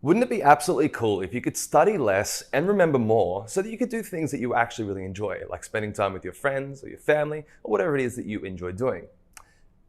Wouldn't it be absolutely cool if you could study less and remember more so that you could do things that you actually really enjoy, like spending time with your friends or your family or whatever it is that you enjoy doing?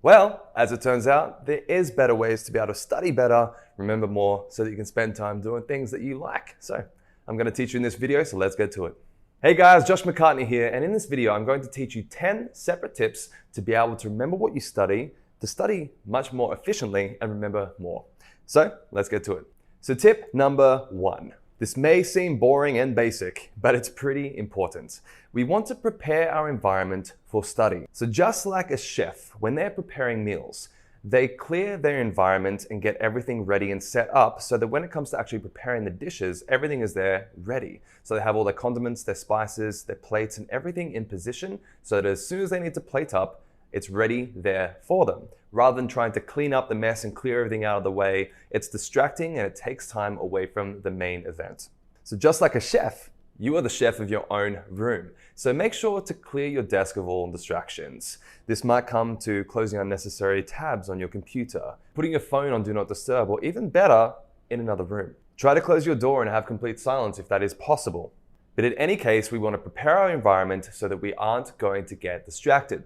Well, as it turns out, there is better ways to be able to study better, remember more, so that you can spend time doing things that you like. So I'm going to teach you in this video, so let's get to it. Hey guys, Josh McCartney here, and in this video I'm going to teach you 10 separate tips to be able to remember what you study, to study much more efficiently and remember more. So let's get to it. So tip number 1. This may seem boring and basic, but it's pretty important. We want to prepare our environment for study. So just like a chef, when they're preparing meals, they clear their environment and get everything ready and set up so that when it comes to actually preparing the dishes, everything is there ready. So they have all their condiments, their spices, their plates, and everything in position so that as soon as they need to plate up, it's ready there for them. Rather than trying to clean up the mess and clear everything out of the way, it's distracting and it takes time away from the main event. So just like a chef, you are the chef of your own room. So make sure to clear your desk of all distractions. This might come to closing unnecessary tabs on your computer, putting your phone on Do Not Disturb, or even better, in another room. Try to close your door and have complete silence if that is possible. But in any case, we want to prepare our environment so that we aren't going to get distracted.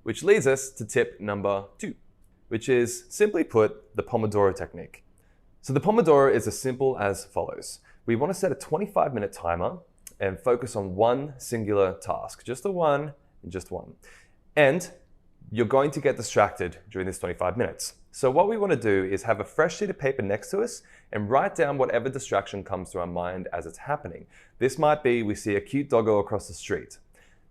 Which leads us to tip number 2, which is, simply put, the Pomodoro technique. So the Pomodoro is as simple as follows. We want to set a 25-minute timer and focus on one singular task, just the one and just one. And you're going to get distracted during this 25 minutes. So what we want to do is have a fresh sheet of paper next to us and write down whatever distraction comes to our mind as it's happening. This might be we see a cute doggo across the street.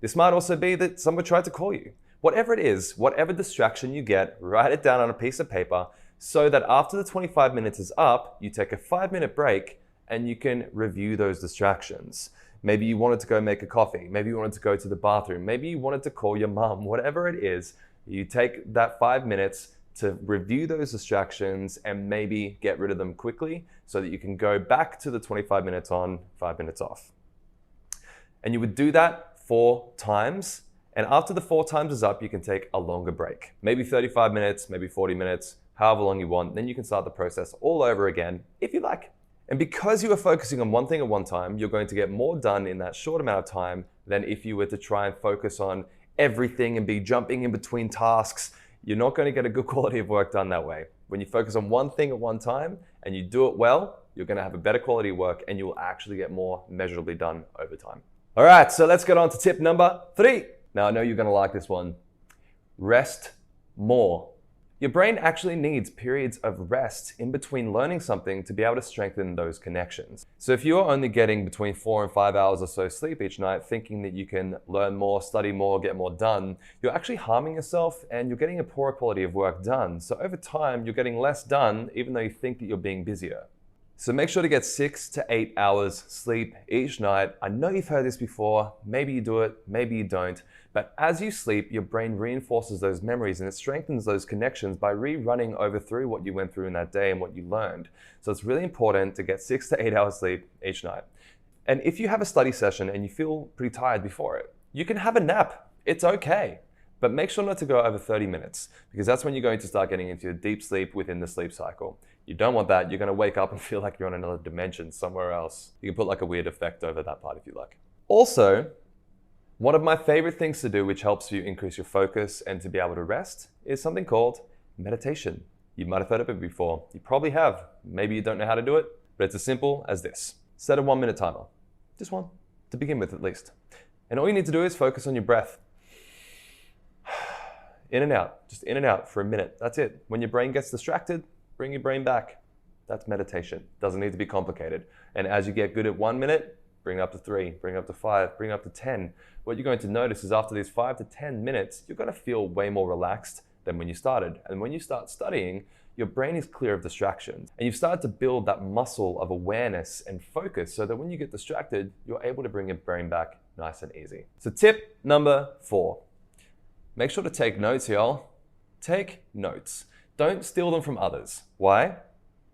This might also be that someone tried to call you. Whatever it is, whatever distraction you get, write it down on a piece of paper so that after the 25 minutes is up, you take a 5-minute break and you can review those distractions. Maybe you wanted to go make a coffee. Maybe you wanted to go to the bathroom. Maybe you wanted to call your mom. Whatever it is, you take that 5 minutes to review those distractions and maybe get rid of them quickly so that you can go back to the 25 minutes on, 5 minutes off. And you would do that 4 times. And after the 4 times is up, you can take a longer break. Maybe 35 minutes, maybe 40 minutes, however long you want. Then you can start the process all over again, if you like. And because you are focusing on one thing at one time, you're going to get more done in that short amount of time than if you were to try and focus on everything and be jumping in between tasks. You're not going to get a good quality of work done that way. When you focus on one thing at one time and you do it well, you're going to have a better quality of work and you will actually get more measurably done over time. All right, so let's get on to tip number 3. Now, I know you're going to like this one. Rest more. Your brain actually needs periods of rest in between learning something to be able to strengthen those connections. So if you're only getting between 4 and 5 hours or so sleep each night, thinking that you can learn more, study more, get more done, you're actually harming yourself and you're getting a poorer quality of work done. So over time, you're getting less done even though you think that you're being busier. So make sure to get 6 to 8 hours sleep each night. I know you've heard this before, maybe you do it, maybe you don't, but as you sleep, your brain reinforces those memories and it strengthens those connections by rerunning over through what you went through in that day and what you learned. So it's really important to get 6 to 8 hours sleep each night. And if you have a study session and you feel pretty tired before it, you can have a nap. It's okay. But make sure not to go over 30 minutes because that's when you're going to start getting into a deep sleep within the sleep cycle. You don't want that. You're going to wake up and feel like you're on another dimension somewhere else. You can put like a weird effect over that part if you like. Also, one of my favorite things to do, which helps you increase your focus and to be able to rest, is something called meditation. You might have heard of it before. You probably have. Maybe you don't know how to do it, but it's as simple as this. Set a 1-minute timer. Just one, to begin with at least. And all you need to do is focus on your breath. In and out, just in and out for a minute. That's it. When your brain gets distracted, bring your brain back. That's meditation. Doesn't need to be complicated. And as you get good at 1 minute, bring it up to 3, bring it up to 5, bring it up to 10. What you're going to notice is after these 5 to 10 minutes, you're going to feel way more relaxed than when you started. And when you start studying, your brain is clear of distractions. And you've started to build that muscle of awareness and focus so that when you get distracted, you're able to bring your brain back nice and easy. So tip number 4. Make sure to take notes, y'all. Take notes. Don't steal them from others. Why?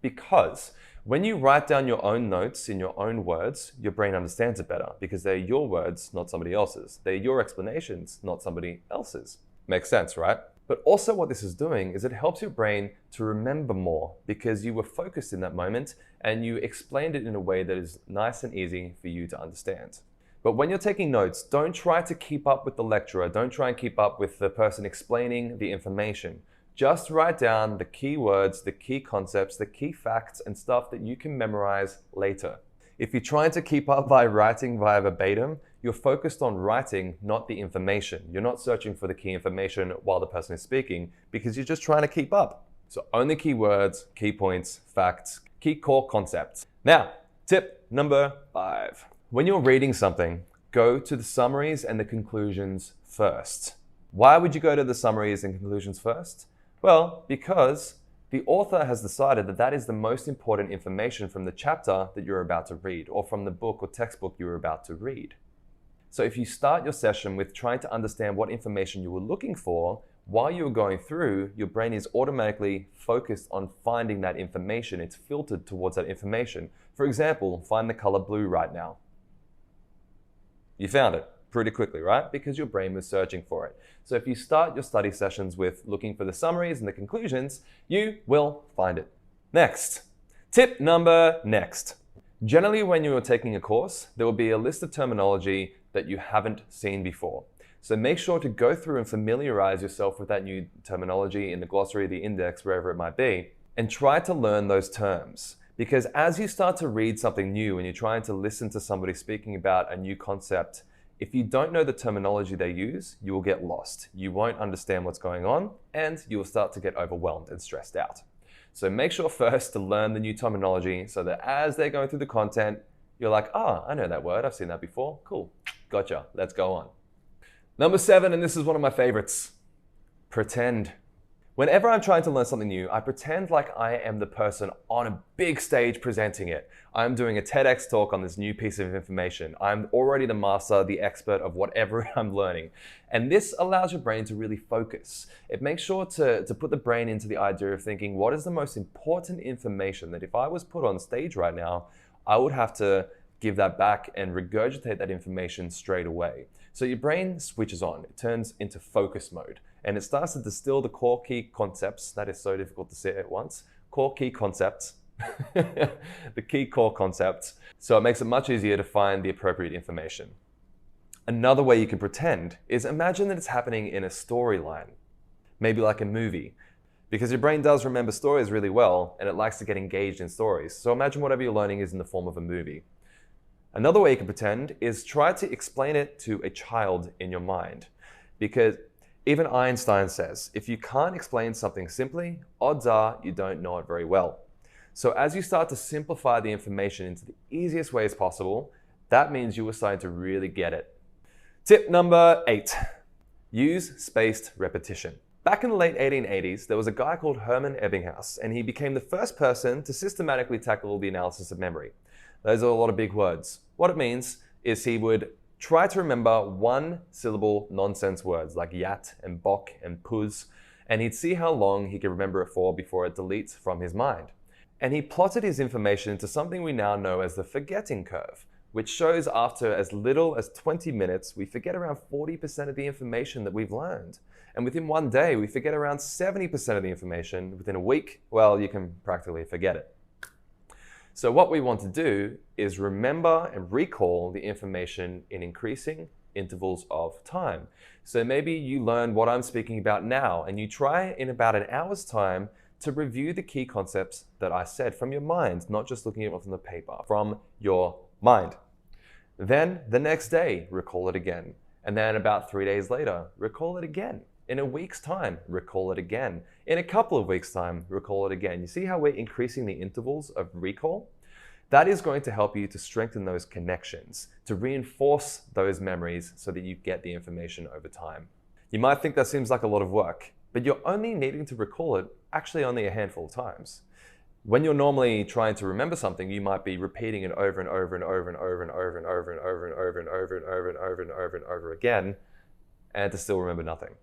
Because when you write down your own notes in your own words, your brain understands it better because they're your words, not somebody else's. They're your explanations, not somebody else's. Makes sense, right? But also what this is doing is it helps your brain to remember more because you were focused in that moment and you explained it in a way that is nice and easy for you to understand. But when you're taking notes, don't try to keep up with the lecturer. Don't try and keep up with the person explaining the information. Just write down the key words, the key concepts, the key facts and stuff that you can memorize later. If you're trying to keep up by writing via verbatim, you're focused on writing, not the information. You're not searching for the key information while the person is speaking because you're just trying to keep up. So only key words, key points, facts, key core concepts. Now, tip number 5. When you're reading something, go to the summaries and the conclusions first. Why would you go to the summaries and conclusions first? Well, because the author has decided that that is the most important information from the chapter that you're about to read or from the book or textbook you're about to read. So if you start your session with trying to understand what information you were looking for, while you're going through, your brain is automatically focused on finding that information. It's filtered towards that information. For example, find the color blue right now. You found it pretty quickly, right? Because your brain was searching for it. So if you start your study sessions with looking for the summaries and the conclusions, you will find it. Next, tip number next. Generally, when you are taking a course, there will be a list of terminology that you haven't seen before. So make sure to go through and familiarize yourself with that new terminology in the glossary, the index, wherever it might be, and try to learn those terms. Because as you start to read something new and you're trying to listen to somebody speaking about a new concept, if you don't know the terminology they use, you will get lost. You won't understand what's going on and you will start to get overwhelmed and stressed out. So make sure first to learn the new terminology so that as they're going through the content, you're like, oh, I know that word. I've seen that before. Cool. Gotcha. Let's go on. Number 7, and this is one of my favorites, pretend. Whenever I'm trying to learn something new, I pretend like I am the person on a big stage presenting it. I'm doing a TEDx talk on this new piece of information. I'm already the master, the expert of whatever I'm learning. And this allows your brain to really focus. It makes sure to put the brain into the idea of thinking, what is the most important information that if I was put on stage right now, I would have to give that back and regurgitate that information straight away. So your brain switches on, it turns into focus mode, and it starts to distill the core key concepts. That is so difficult to say at once. Core key concepts, the key core concepts. So it makes it much easier to find the appropriate information. Another way you can pretend is imagine that it's happening in a storyline, maybe like a movie, because your brain does remember stories really well and it likes to get engaged in stories. So imagine whatever you're learning is in the form of a movie. Another way you can pretend is try to explain it to a child in your mind. Because even Einstein says, if you can't explain something simply, odds are you don't know it very well. So as you start to simplify the information into the easiest ways possible, that means you are starting to really get it. Tip number 8, use spaced repetition. Back in the late 1880s, there was a guy called Hermann Ebbinghaus, and he became the first person to systematically tackle the analysis of memory. Those are a lot of big words. What it means is he would try to remember one syllable nonsense words like yat and bok and puz, and he'd see how long he could remember it for before it deletes from his mind. And he plotted his information into something we now know as the forgetting curve, which shows after as little as 20 minutes, we forget around 40% of the information that we've learned. And within one day, we forget around 70% of the information. Within a week, well, you can practically forget it. So what we want to do is remember and recall the information in increasing intervals of time. So maybe you learn what I'm speaking about now, and you try in about an hour's time to review the key concepts that I said from your mind, not just looking at what's on the paper, from your mind. Then the next day, recall it again. And then about 3 days later, recall it again. In a week's time, recall it again. In a couple of weeks' time, recall it again. You see how we're increasing the intervals of recall? That is going to help you to strengthen those connections, to reinforce those memories so that you get the information over time. You might think that seems like a lot of work, but you're only needing to recall it actually only a handful of times. When you're normally trying to remember something, you might be repeating it over and over and over and over and over and over and over and over and over and over and over and over and over again, and to still remember nothing.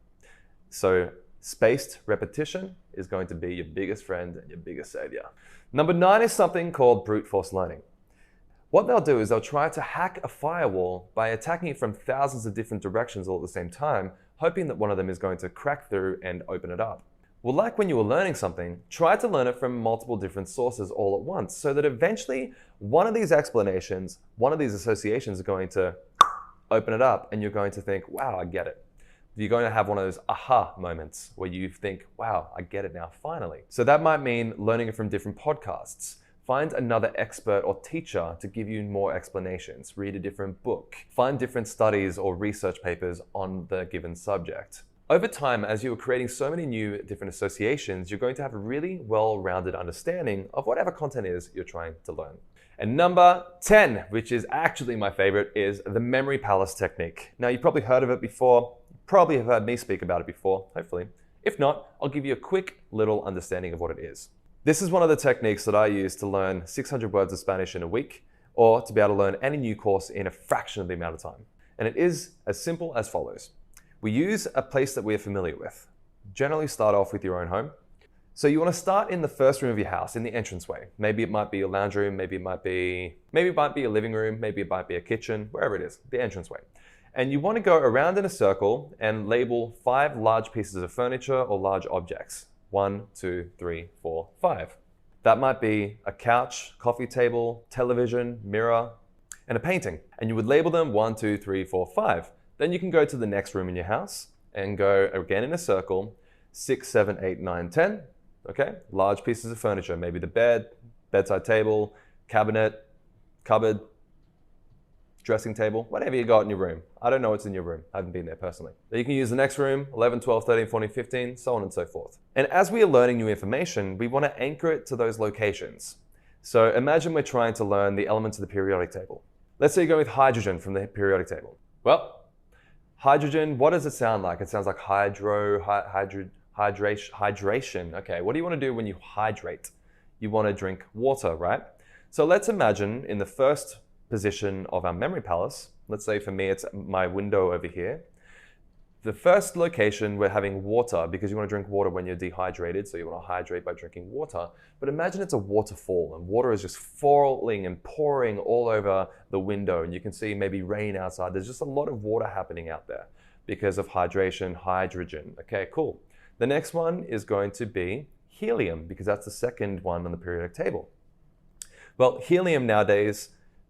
So spaced repetition is going to be your biggest friend and your biggest savior. Number 9 is something called brute force learning. What they'll do is they'll try to hack a firewall by attacking it from thousands of different directions all at the same time, hoping that one of them is going to crack through and open it up. Well, like when you were learning something, try to learn it from multiple different sources all at once so that eventually one of these explanations, one of these associations are going to open it up and you're going to think, wow, I get it. You're going to have one of those aha moments where you think, wow, I get it now, finally. So that might mean learning it from different podcasts. Find another expert or teacher to give you more explanations. Read a different book. Find different studies or research papers on the given subject. Over time, as you are creating so many new different associations, you're going to have a really well-rounded understanding of whatever content is you're trying to learn. And number 10, which is actually my favorite, is the memory palace technique. Now, you've probably heard of it before, probably have heard me speak about it before, hopefully. If not, I'll give you a quick little understanding of what it is. This is one of the techniques that I use to learn 600 words of Spanish in a week, or to be able to learn any new course in a fraction of the amount of time. And it is as simple as follows. We use a place that we're familiar with. Generally start off with your own home. So you want to start in the first room of your house, in the entranceway. Maybe it might be your lounge room, maybe it might be a living room, maybe it might be a kitchen, wherever it is, the entranceway. And you want to go around in a circle and label 5 large pieces of furniture or large objects. 1, 2, 3, 4, 5. That might be a couch, coffee table, television, mirror, and a painting. And you would label them 1, 2, 3, 4, 5. Then you can go to the next room in your house and go again in a circle, 6, 7, 8, 9, 10. Okay, large pieces of furniture, maybe the bed, bedside table, cabinet, cupboard, dressing table, whatever you got in your room. I don't know what's in your room. I haven't been there personally. Then you can use the next room, 11, 12, 13, 14, 15, so on and so forth. And as we are learning new information, we want to anchor it to those locations. So imagine we're trying to learn the elements of the periodic table. Let's say you're going with hydrogen from the periodic table. Well, hydrogen, what does it sound like? It sounds like hydration. Okay, what do you want to do when you hydrate? You want to drink water, right? So let's imagine in the first position of our memory palace, let's say for me it's my window over here. The first location, we're having water because you want to drink water when you're dehydrated, so you want to hydrate by drinking water. But imagine it's a waterfall and water is just falling and pouring all over the window and you can see maybe rain outside. There's just a lot of water happening out there because of hydration, hydrogen. Okay, cool. The next one is going to be helium because that's the second one on the periodic table. Well, helium nowadays,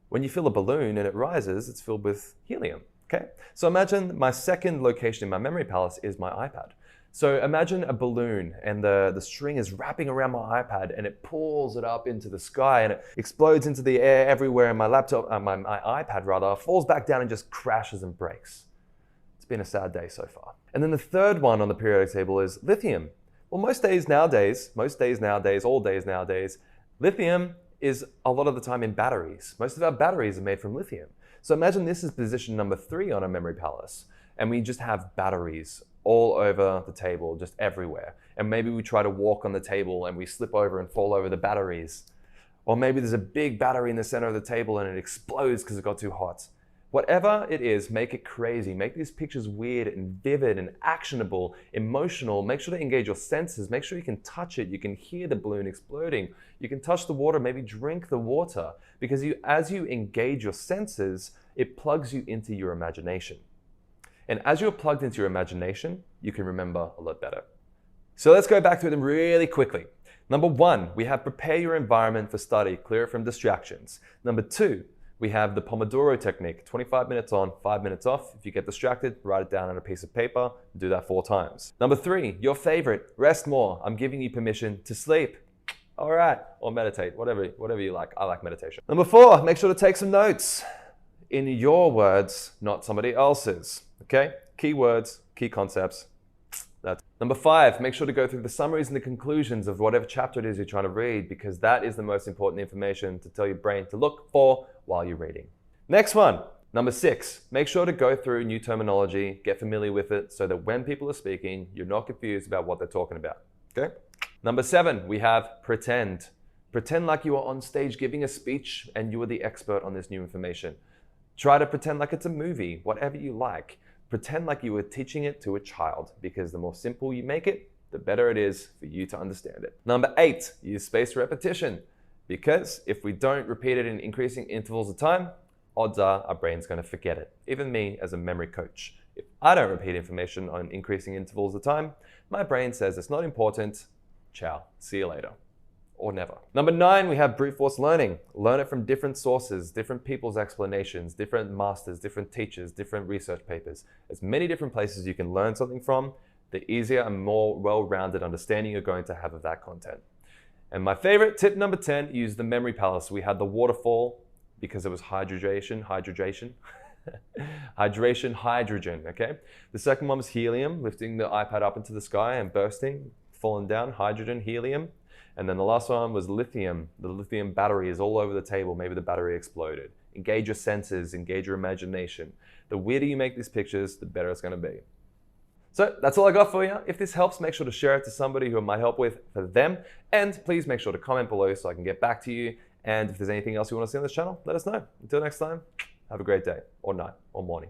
when you fill a balloon and it rises, it's filled with helium, okay? So imagine my second location in my memory palace is my iPad. So imagine a balloon and the string is wrapping around my iPad and it pulls it up into the sky and it explodes into the air everywhere and my iPad rather, falls back down and just crashes and breaks. It's been a sad day so far. And then the third one on the periodic table is lithium. Well, all days nowadays, lithium is a lot of the time in batteries. Most of our batteries are made from lithium. So imagine this is position number 3 on a memory palace, and we just have batteries all over the table, just everywhere. And maybe we try to walk on the table and we slip over and fall over the batteries. Or maybe there's a big battery in the center of the table and it explodes because it got too hot. Whatever it is, make it crazy. Make these pictures weird and vivid and actionable, emotional. Make sure to engage your senses. Make sure you can touch it. You can hear the balloon exploding. You can touch the water, maybe drink the water. Because as you engage your senses, it plugs you into your imagination. And as you're plugged into your imagination, you can remember a lot better. So let's go back through them really quickly. Number 1, we have prepare your environment for study, clear it from distractions. Number 2, we have the Pomodoro technique, 25 minutes on, 5 minutes off. If you get distracted, write it down on a piece of paper, do that 4 times. Number 3, your favorite, rest more. I'm giving you permission to sleep. All right, or meditate, whatever you like. I like meditation. Number 4, make sure to take some notes in your words, not somebody else's, okay? Key words, key concepts. That's Number 5, make sure to go through the summaries and the conclusions of whatever chapter it is you're trying to read because that is the most important information to tell your brain to look for while you're reading. Next one, number 6, make sure to go through new terminology, get familiar with it so that when people are speaking, you're not confused about what they're talking about, okay? Number 7, we have pretend. Pretend like you are on stage giving a speech and you are the expert on this new information. Try to pretend like it's a movie, whatever you like. Pretend like you were teaching it to a child because the more simple you make it, the better it is for you to understand it. Number 8, use spaced repetition because if we don't repeat it in increasing intervals of time, odds are our brain's going to forget it. Even me as a memory coach, If I don't repeat information on increasing intervals of time, my brain says it's not important. Ciao. See you later. Or never. Number 9, we have brute force learning. Learn it from different sources, different people's explanations, different masters, different teachers, different research papers. As many different places you can learn something from, the easier and more well-rounded understanding you're going to have of that content. And my favorite, tip number 10, use the memory palace. We had the waterfall because it was hydration, okay? The second one was helium, lifting the iPad up into the sky and bursting, falling down, hydrogen, helium. And then the last one was lithium. The lithium battery is all over the table. Maybe the battery exploded. Engage your senses, engage your imagination. The weirder you make these pictures, the better it's going to be. So that's all I got for you. If this helps, make sure to share it to somebody who it might help with for them. And please make sure to comment below so I can get back to you. And if there's anything else you want to see on this channel, let us know. Until next time, have a great day, or night, or morning.